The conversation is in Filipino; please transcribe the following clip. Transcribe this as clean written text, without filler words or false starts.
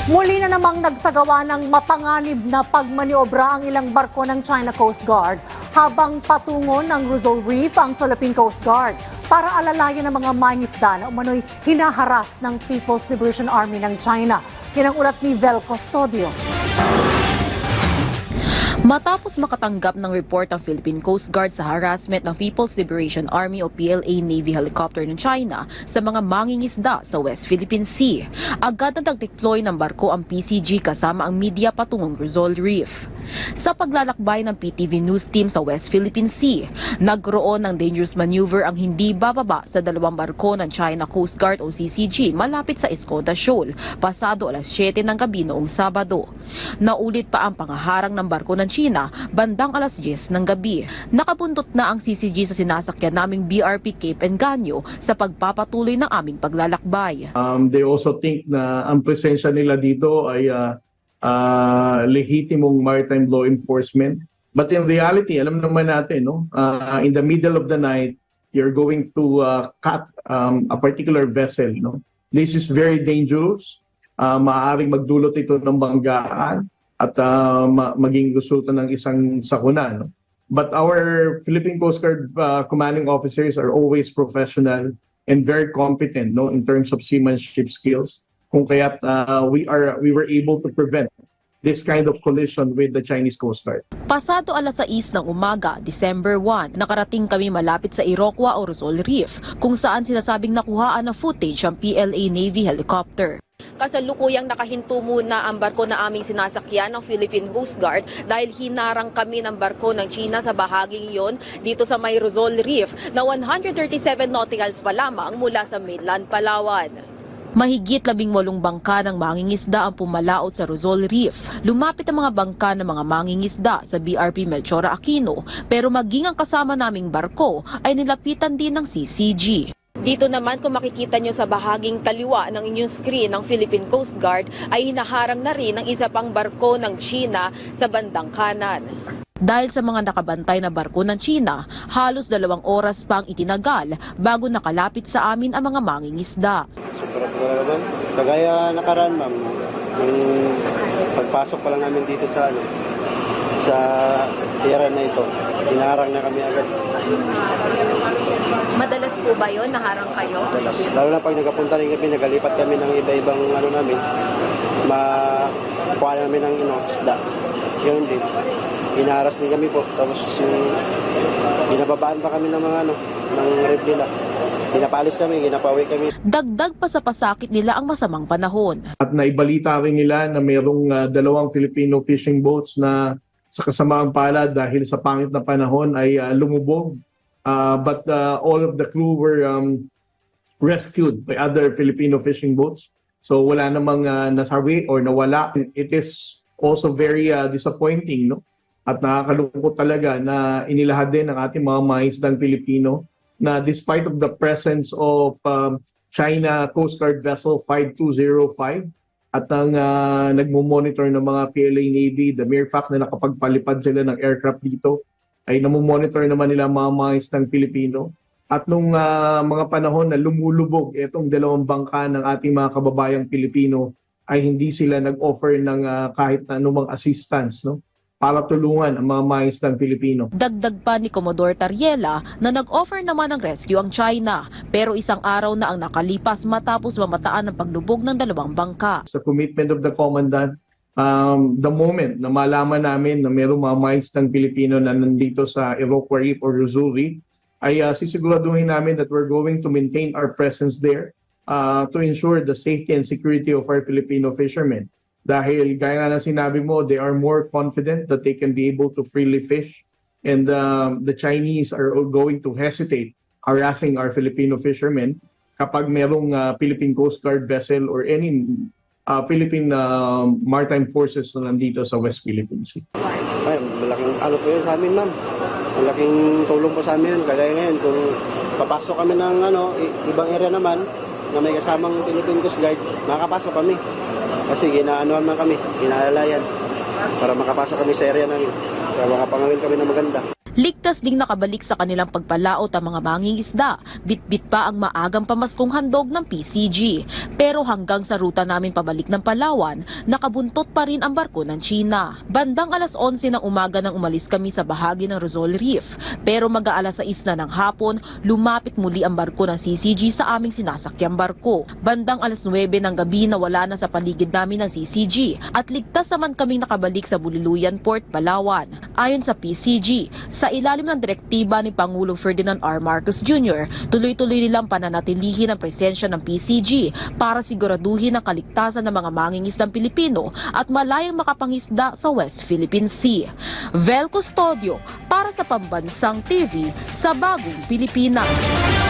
Muli na namang nagsagawa ng mapanganib na pagmaniobra ang ilang barko ng China Coast Guard habang patungo ng Rizal Reef ang Philippine Coast Guard para alalayan ng mga mangingisda na umano'y hinaharas ng People's Liberation Army ng China. Yan ang ulat ni Vel Custodio. Matapos makatanggap ng report ang Philippine Coast Guard sa harassment ng People's Liberation Army o PLA Navy helicopter ng China sa mga mangingisda sa West Philippine Sea, agad na nag-deploy ng barko ang PCG kasama ang media patungong Rizal Reef. Sa paglalakbay ng PTV News Team sa West Philippine Sea, nagkaroon ng dangerous maneuver ang hindi bababa sa dalawang barko ng China Coast Guard o CCG malapit sa Escoda Shoal, pasado alas 7 ng gabi noong Sabado. Naulit pa ang pangaharang ng barko ng China bandang alas 10 ng gabi. Nakabuntot na ang CCG sa sinasakyan naming BRP Cape Engaño sa pagpapatuloy ng aming paglalakbay. They also think na ang presensya nila dito ay lehitimong maritime law enforcement. But in reality, alam naman natin, no? In the middle of the night, you're going to cut a particular vessel. No? This is very dangerous. Maaaring magdulot ito ng banggaan at maging resulta ng isang sakuna. No? But our Philippine Coast Guard commanding officers are always professional and very competent, no, in terms of seamanship skills. Kung kaya't we were able to prevent this kind of collision with the Chinese Coast Guard. Pasado alas 6 ng umaga, December 1, nakarating kami malapit sa Iroquois o Rizal Reef, kung saan sinasabing nakuhaan na footage ang PLA Navy helicopter. Kasalukuyang nakahinto muna ang barko na aming sinasakyan ng Philippine Coast Guard dahil hinarang kami ng barko ng China sa bahaging iyon dito sa may Rizal Reef na 137 nauticals pa lamang mula sa mainland Palawan. Mahigit 18 bangka ng mangingisda ang pumalaot sa Rizal Reef. Lumapit ang mga bangka ng mga mangingisda sa BRP Melchora Aquino, pero maging ang kasama naming barko ay nilapitan din ng CCG. Dito naman kung makikita nyo sa bahaging kaliwa ng inyong screen ng Philippine Coast Guard ay hinaharang na rin ang isa pang barko ng China sa bandang kanan. Dahil sa mga nakabantay na barko ng China, halos 2 oras pang itinagal bago nakalapit sa amin ang mga mangingisda. Sobra po naman. Kagaya nakaraan, ma'am, yung pagpasok pa lang namin dito sa area na ito, hinaharang na kami agad. Madalas po ba yun? Naharang kayo? Madalas. Lalo na pag nagkapunta rin kami, nagalipat kami ng iba-ibang namin, makuha namin ng isda. Yun din. Hinaharas din kami po. Tapos ginababaan pa kami ng mga ng rep nila. Ginapalis kami, ginapawi kami. Dagdag pa sa pasakit nila ang masamang panahon. At naibalita rin nila na mayroong 2 Filipino fishing boats na sa kasamaang palad dahil sa pangit na panahon ay lumubog. But all of the crew were rescued by other Filipino fishing boats. So wala namang nasawi or nawala. It is also very disappointing, no? At nakakalungkot talaga na inilahad din ng ating mga mangingisdang Pilipino na despite of the presence of China Coast Guard Vessel 5205 at ang nagmo-monitor ng mga PLA Navy, the mere fact na nakapagpalipad sila ng aircraft dito ay namomonitor naman nila mga mangingisdang Pilipino. At nung mga panahon na lumulubog itong 2 bangka ng ating mga kababayang Pilipino ay hindi sila nag-offer ng kahit na anumang assistance, no? Para tulungan ang mga mangingisdang Pilipino. Dagdag pa ni Commodore Tariela na nag-offer naman ng rescue ang China, pero isang araw na ang nakalipas matapos mamataan ang paglubog ng 2 bangka. Sa commitment of the Commandant, the moment na malaman namin na mayroong mga mangingisdang Pilipino na nandito sa Iroquois Reef or Rizal Reef, ay sisiguraduhin namin that we're going to maintain our presence there to ensure the safety and security of our Filipino fishermen. Dahil gaya nga ng sinabi mo, they are more confident that they can be able to freely fish, and the Chinese are going to hesitate harassing our Filipino fishermen kapag merong Philippine Coast Guard vessel or any Philippine maritime forces na nandito sa West Philippine Sea. Ay, malaking po yun sa amin, ma'am. Malaking tulong po sa amin. Kagaya ngayon, kung papasok kami ng ibang area naman na may kasamang Philippine Coast Guard, makakapasok kami. Kasi ginaanuhan man kami, ginaalalayan para makapasok kami sa area namin, para makapangawil kami na maganda. Ligtas ding nakabalik sa kanilang pagpalaot ang mga mangingisda. Bitbit pa ang maagang pamaskong handog ng PCG. Pero hanggang sa ruta namin pabalik ng Palawan, nakabuntot pa rin ang barko ng China. Bandang alas 11 ng umaga nang umalis kami sa bahagi ng Rizal Reef. Pero mag-aalas 6 na ng hapon, lumapit muli ang barko ng CCG sa aming sinasakyang barko. Bandang alas 9 ng gabi nawala na sa paligid namin ng CCG at ligtas naman kaming nakabalik sa Buliluyan Port, Palawan. Ayon sa PCG, sa ilalim ng direktiba ni Pangulong Ferdinand R. Marcos Jr., tuloy-tuloy nilang pananatilihin ang presensya ng PCG para siguraduhin ang kaligtasan ng mga mangingisdang Pilipino at malayang makapangisda sa West Philippine Sea. Vel Custodio para sa Pambansang TV sa Bagong Pilipinas.